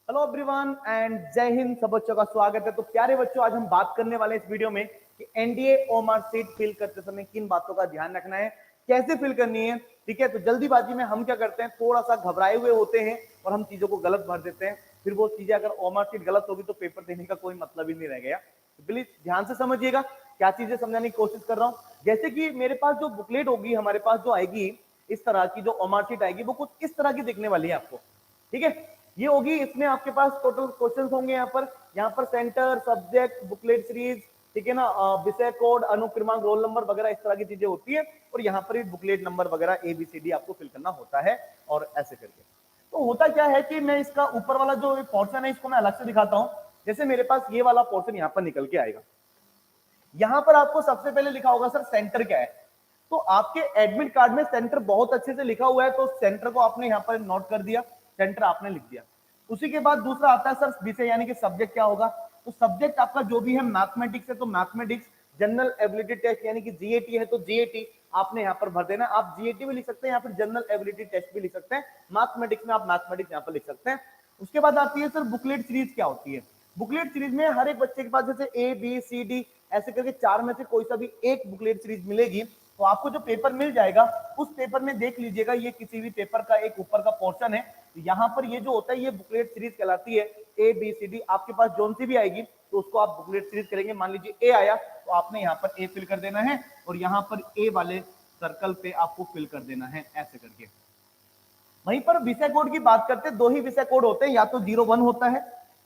Hello everyone and जय हिंद। सब बच्चों का स्वागत है। तो प्यारे बच्चों, आज हम बात करने वाले हैं इस वीडियो में कि एनडीए ओएमआर सीट फिल करते समय किन बातों का ध्यान रखना है, कैसे फिल करनी है। ठीक है, तो जल्दीबाजी में हम क्या करते हैं, थोड़ा सा घबराए हुए होते हैं और हम चीजों को गलत भर देते हैं। फिर वो चीजें अगर ओएमआर सीट गलत होगी तो पेपर देने का कोई मतलब ही नहीं रह गया। तो प्लीज ध्यान से समझिएगा, क्या चीजें समझाने की कोशिश कर रहा हूँ। जैसे कि मेरे पास जो बुकलेट होगी, हमारे पास जो आएगी इस तरह की, जो ओएमआर सीट आएगी वो कुछ इस तरह की दिखने वाली है आपको। ठीक है, ये होगी। इसमें आपके पास टोटल क्वेश्चंस होंगे यहाँ पर सेंटर, सब्जेक्ट, बुकलेट सीरीज, ठीक है ना, विषय कोड, अनुक्रमांक, रोल नंबर वगैरह इस तरह की चीजें होती है। और यहाँ पर बुकलेट नंबर वगैरह ABCD आपको फिल करना होता है और ऐसे करके। तो होता क्या है कि मैं इसका ऊपर वाला जो पोर्शन है इसको मैं अलग से दिखाता हूँ। जैसे मेरे पास ये वाला पोर्शन यहाँ पर निकल के आएगा। यहाँ पर आपको सबसे पहले लिखा होगा सर सेंटर क्या है। तो आपके एडमिट कार्ड में सेंटर बहुत अच्छे से लिखा हुआ है, तो सेंटर को आपने यहाँ पर नोट कर दिया, सेंटर आपने लिख दिया। उसी के बाद दूसरा आता है सर विषय, यानी कि सब्जेक्ट क्या होगा। तो सब्जेक्ट आपका जो भी है मैथमेटिक्स है तो मैथमेटिक्स, जनरल एबिलिटी टेस्ट यानी कि जीएटी है तो जीएटी आपने यहाँ पर भर देना। आप जीएटी भी लिख सकते हैं या फिर जनरल एबिलिटी टेस्ट भी लिख सकते हैं। मैथमेटिक्स में आप मैथमेटिक्स यहाँ पर लिख सकते हैं। उसके बाद आती है सर बुकलेट सीरीज क्या होती है। बुकलेट सीरीज में हर एक बच्चे के पास जैसे ABCD ऐसे करके चार में से कोई सा भी एक बुकलेट सीरीज मिलेगी। तो आपको जो पेपर मिल जाएगा उस पेपर में देख लीजिएगा, ये किसी भी पेपर का एक ऊपर का पोर्शन है। यहाँ पर ये जो होता है ये बुकलेट सीरीज कहलाती है। ABCD आपके पास जोन सी भी आएगी तो उसको आप बुकलेट सीरीज करेंगे। मान लीजिए A आया तो आपने यहाँ पर A फिल कर देना है और यहाँ पर A वाले सर्कल पे आपको फिल कर देना है ऐसे करके। वहीं पर विषय कोड की बात करते हैं, दो ही विषय कोड होते हैं, या तो 01 होता है,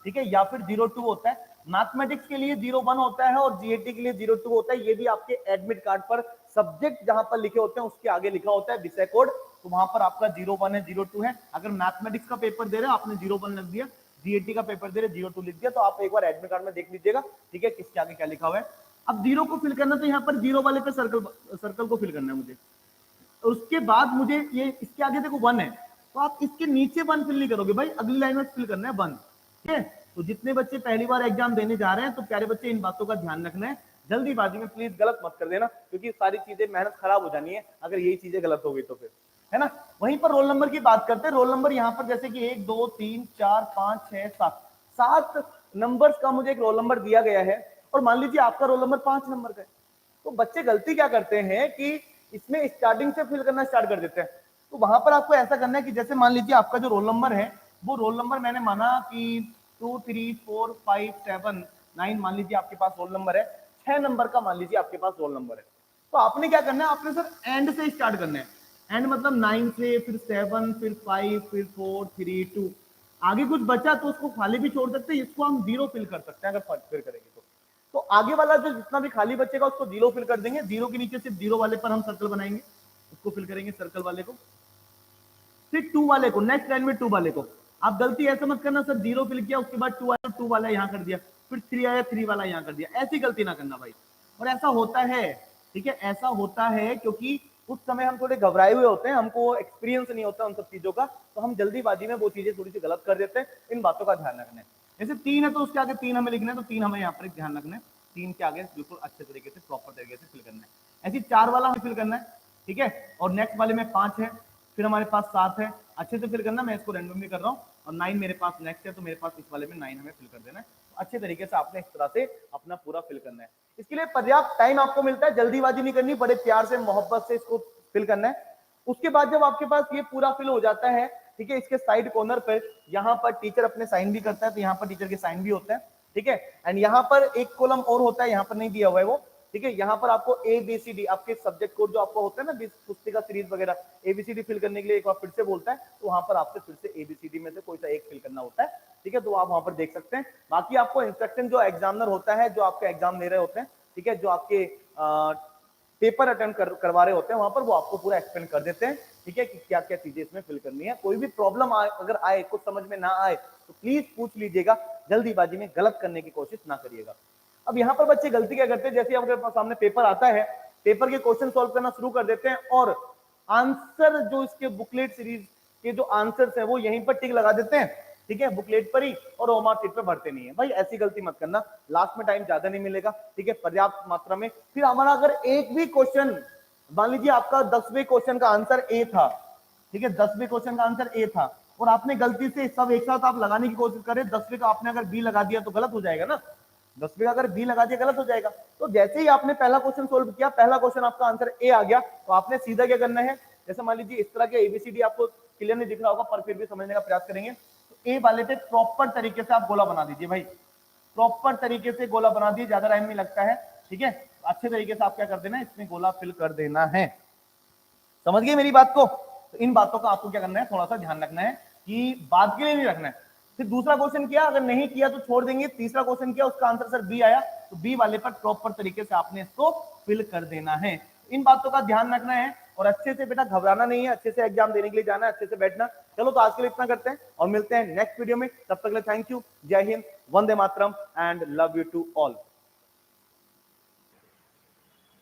ठीक है, या फिर 02 होता है। मैथमेटिक्स के लिए 01 होता है और जीएटी के लिए 02 होता है। ये भी आपके एडमिट कार्ड पर सब्जेक्ट जहां पर लिखे होते हैं उसके आगे लिखा होता है विषय कोड। तो वहां पर आपका 01 है, 02 है। अगर मैथमेटिक्स का पेपर दे रहे हो आपने 01 लिख दिया, जीएटी का पेपर दे रहे 02 लिख दिया। तो आप एक बार एडमिट कार्ड में देख लीजिएगा, ठीक है, किसके आगे क्या लिखा हुआ है। अब 0 को फिल करना, तो यहाँ पर 0 वाले पे सर्कल को फिल करना है मुझे। और उसके बाद मुझे ये इसके आगे देखो 1 है, तो आप इसके नीचे 1 फिल नहीं करोगे भाई, अगली लाइन में फिल करना है 1। ठीक है, तो जितने बच्चे पहली बार एग्जाम देने जा रहे हैं तो प्यारे बच्चे इन बातों का ध्यान रखना है। जल्दीबाजी में प्लीज गलत मत कर देना, क्योंकि सारी चीजें मेहनत खराब हो जानी है अगर यही चीजें गलत हो गई तो फिर, है ना। वहीं पर रोल नंबर की बात करते हैं। रोल नंबर यहाँ पर जैसे कि 1 2 3 4 5 6 7 7 नंबर्स का मुझे एक रोल नंबर दिया गया है और मान लीजिए आपका रोल नंबर 5 नंबर का है। तो बच्चे गलती क्या करते हैं कि इसमें स्टार्टिंग से फिल करना स्टार्ट कर देते हैं। तो वहां पर आपको ऐसा करना है कि जैसे मान लीजिए आपका जो रोल नंबर है वो रोल नंबर मैंने माना कि 2 3 4 5 7 9 मान लीजिए आपके पास रोल नंबर है, 6 नंबर का मान लीजिए आपके पास रोल नंबर है। तो आपने क्या करना है, आपने सर एंड से स्टार्ट करना है। एंड मतलब 9 से, फिर 7, फिर 5, फिर 4 3 2। आगे कुछ बचा तो उसको खाली भी छोड़ सकते हैं, इसको हम 0 फिल कर सकते हैं अगर फिल करेंगे तो आगे वाला जो जितना भी खाली बचेगा उसको 0 फिल कर देंगे। 0 के नीचे सिर्फ 0 वाले पर हम सर्कल बनाएंगे, उसको फिल करेंगे सर्कल वाले को। फिर 2 वाले को, नेक्स्ट लाइन में 2 वाले को। आप गलती ऐसा मत करना सर 0 फिल किया उसके बाद 2 आया, 2 वाला यहाँ कर दिया, फिर 3 आया 3 वाला यहाँ कर दिया। ऐसी गलती ना करना भाई। और ऐसा होता है, ठीक है, ऐसा होता है क्योंकि उस समय हम थोड़े घबराए हुए होते हैं, हमको एक्सपीरियंस नहीं होता उन सब चीजों का, तो हम जल्दीबाजी में वो चीजें थोड़ी सी गलत कर देते हैं। इन बातों का ध्यान रखना है। जैसे 3 है तो उसके आगे 3 हमें लिखना है, तो 3 हमें यहाँ पर ध्यान रखना है। 3 के आगे बिल्कुल अच्छे तरीके से प्रॉपर तरीके से फिल करना है। ऐसी 4 वाला हमें फिल करना है, ठीक है। और नेक्स्ट वाले में 5 है, फिर हमारे पास 7 है, अच्छे से फिल करना। मैं इसको रैंडमली कर रहा हूँ। और 9 मेरे पास नेक्स्ट है, तो मेरे पास इस वाले में 9 हमें फिल कर देना है। तो अच्छे तरीके से आपने इस तरह से अपना पूरा फिल करना है। इसके लिए पर्याप्त टाइम आपको मिलता है, जल्दीबाजी नहीं करनी, बड़े प्यार से मोहब्बत से इसको फिल करना है। उसके बाद जब आपके पास ये पूरा फिल हो जाता है, ठीक है, इसके साइड कॉर्नर पर यहाँ पर टीचर अपने साइन भी करता है, तो यहाँ पर टीचर के साइन भी होता है, ठीक है। एंड यहाँ पर एक कॉलम और होता है, यहाँ पर नहीं दिया हुआ है वो, ठीक है। यहाँ पर आपको ABCD आपके सब्जेक्ट कोड जो आपको होता है ना पुस्तिका सीरीज वगैरह, ABCD फिल करने के लिए एक बार फिर से बोलता है, तो वहां पर आपसे फिर से ABCD में से कोई सा एक फिल करना होता है, ठीक है। तो आप वहां पर देख सकते हैं। बाकी आपको इंस्ट्रक्शन जो एग्जामिनर होता है, जो आपके एग्जाम ले रहे होते हैं, ठीक है, जो आपके पेपर अटेम्प्ट करवा रहे होते हैं, वहां पर वो आपको पूरा एक्सप्लेन कर देते हैं, ठीक है, कि क्या क्या चीजें इसमें फिल करनी है। कोई भी प्रॉब्लम अगर आए, कुछ समझ में ना आए तो प्लीज पूछ लीजिएगा, जल्दीबाजी में गलत करने की कोशिश ना करिएगा। अब यहाँ पर बच्चे गलती क्या करते हैं, जैसे आपके सामने पेपर आता है, पेपर के क्वेश्चन सॉल्व करना शुरू कर देते हैं और आंसर जो इसके बुकलेट सीरीज के जो आंसर्स है वो यहीं पर टिक लगा देते हैं, ठीक है, बुकलेट पर ही, और ओमार सीट पे भरते नहीं है। भाई ऐसी गलती मत करना, लास्ट में टाइम ज्यादा नहीं मिलेगा, ठीक है, पर्याप्त मात्रा में। फिर हमारा अगर एक भी क्वेश्चन, मान लीजिए आपका 10वें क्वेश्चन का आंसर ए था, ठीक है, 10वें क्वेश्चन का आंसर ए था, और आपने गलती से सब एक साथ आप लगाने की कोशिश करें, 10वें का आपने अगर बी लगा दिया तो गलत हो जाएगा ना, 10वें का अगर बी लगा दिया गलत हो जाएगा। तो जैसे ही आपने पहला क्वेश्चन सोल्व किया, पहला क्वेश्चन आपका आंसर ए आ गया, तो आपने सीधा क्या करना है, जैसे मान लीजिए इस तरह के एबीसीडी आपको क्लियर नहीं दिख रहा होगा पर फिर भी समझने का प्रयास करेंगे, तो ए वाले पे प्रॉपर तरीके से आप गोला बना दीजिए भाई, प्रॉपर तरीके से गोला बना दिए, ज्यादा टाइम नहीं लगता है, ठीक है। अच्छे तरीके से आप क्या कर देना है, इसमें गोला फिल कर देना है। समझ गए मेरी बात को? तो इन बातों का आपको क्या करना है, थोड़ा सा ध्यान रखना है कि बात के लिए नहीं रखना है। फिर दूसरा क्वेश्चन किया, अगर नहीं किया तो छोड़ देंगे। तीसरा क्वेश्चन किया, उसका आंसर सर बी आया, तो बी वाले पर प्रॉपर तरीके से आपने इसको फिल कर देना है। इन बातों का ध्यान रखना है और अच्छे से बेटा घबराना नहीं है, अच्छे से एग्जाम देने के लिए जाना है, अच्छे से बैठना। चलो तो आज के लिए इतना करते हैं और मिलते हैं नेक्स्ट वीडियो में। तब तक के लिए थैंक यू, जय हिंद, वंदे मातरम and love you to all.